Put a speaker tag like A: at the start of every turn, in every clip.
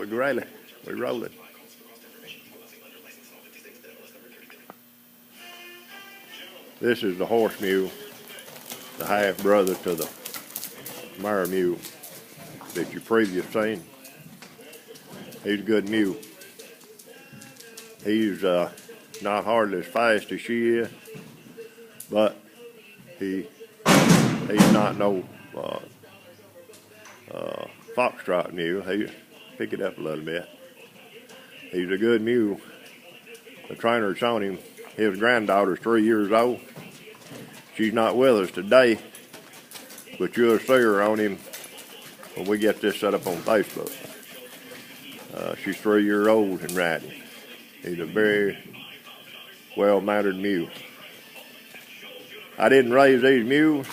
A: Grayling, we're rolling. This is the horse mule, the half brother to the mare mule that you previously seen. He's a good mule. He's not hardly as fast as she is, but he's not no foxtrot mule. He pick it up a little bit. He's a good mule. The trainer's on him. His granddaughter's 3 years old. She's not with us today, but you'll see her on him when we get this set up on Facebook. She's 3 years old and riding. He's a very well-mannered mule. I didn't raise these mules.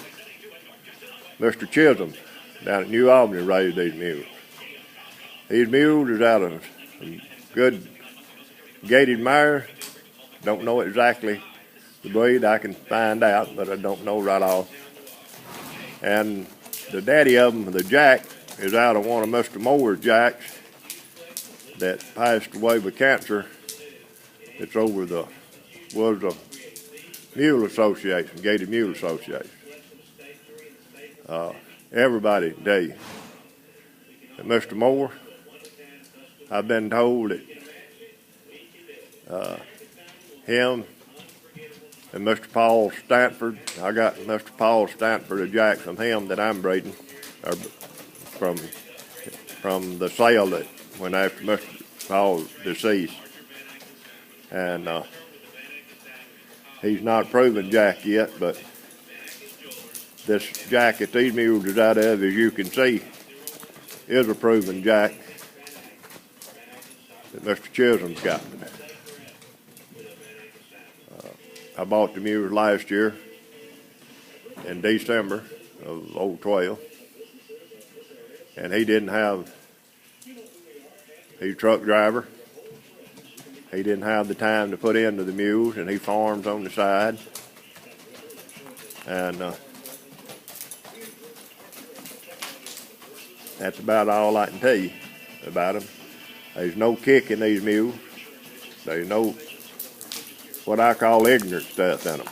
A: Mr. Chisholm down at New Albany raised these mules. These mules is out of some good gaited mare. Don't know exactly the breed. I can find out, but I don't know right off. And the daddy of them, the jack, is out of one of Mr. Moore's jacks that passed away with cancer. It's over the Mule Association, Gated Mule Association. Everybody can tell you that Mr. Moore, I've been told that him and Mr. Paul Stanford, I got Mr. Paul Stanford a jack from him that I'm breeding, or from the sale that went after Mr. Paul's deceased. And he's not proven jack yet, but this jack that these mules is out of, as you can see, is a proven jack that Mr. Chisholm's got. I bought the mules last year in December of 012, and he didn't have, he's a truck driver. He didn't have the time to put into the mules, and he farms on the side. And that's about all I can tell you about him. There's no kick in these mules. There's no what I call ignorant stuff in them.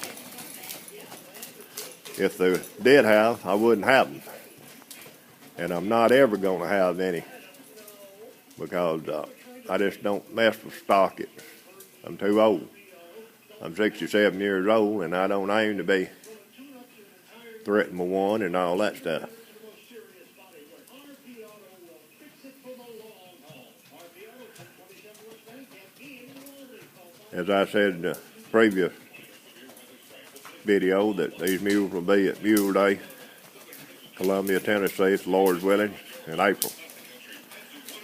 A: If they did have, I wouldn't have them. And I'm not ever going to have any, because I just don't mess with stock. I'm too old. I'm 67 years old, and I don't aim to be threatened with one and all that stuff. As I said in the previous video, that these mules will be at Mule Day, Columbia, Tennessee, if the Lord's willing, in April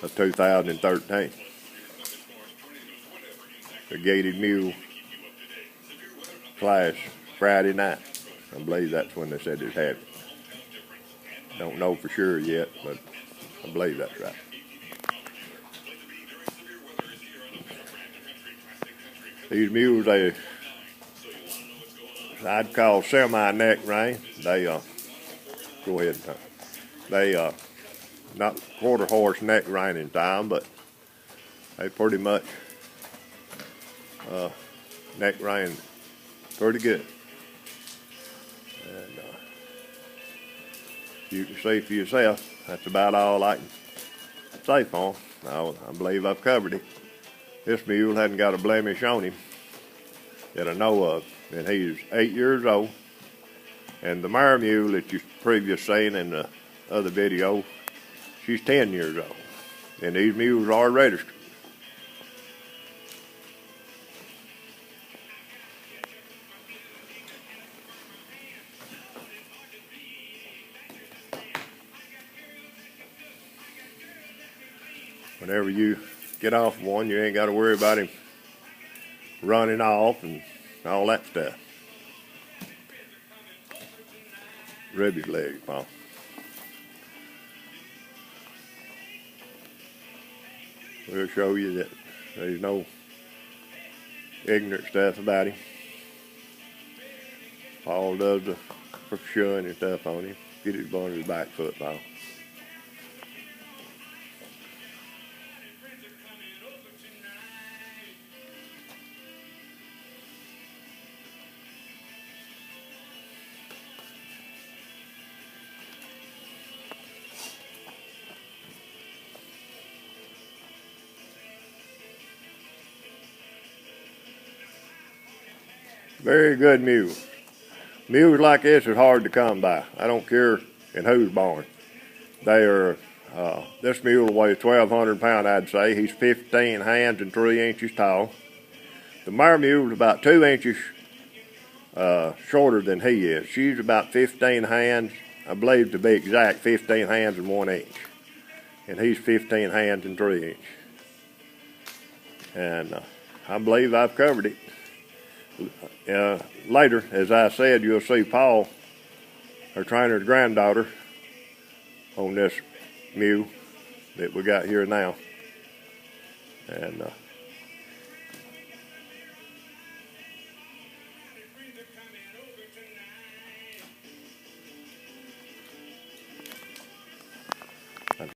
A: of 2013. The Gated Mule class Friday night. I believe that's when they said it happened. Don't know for sure yet, but I believe that's right. These mules, I'd call semi-neck rein. They, go ahead. They, not quarter horse neck reining time, but they pretty much neck rein pretty good. And you can see for yourself. That's about all I can say for them. I believe I've covered it. This mule hadn't got a blemish on him that I know of, and he's 8 years old. And the mare mule that you previously seen in the other video, she's 10 years old. And these mules are registered. Whenever you get off one, you ain't got to worry about him running off and all that stuff. Rub his leg, Paul. We'll show you that there's no ignorant stuff about him. Paul does the pursuing and stuff on him. Get his bone to his back foot, Paul. Very good mule. Mules like this is hard to come by. I don't care in whose barn. They are, this mule weighs 1,200 pounds, I'd say. He's 15 hands and 3 inches tall. The mare mule is about 2 inches shorter than he is. She's about 15 hands, I believe to be exact, 15 hands and 1 inch. And he's 15 hands and 3 inch. And I believe I've covered it. Later, as I said, you'll see Paul, her trainer's granddaughter, on this mule that we got here now. And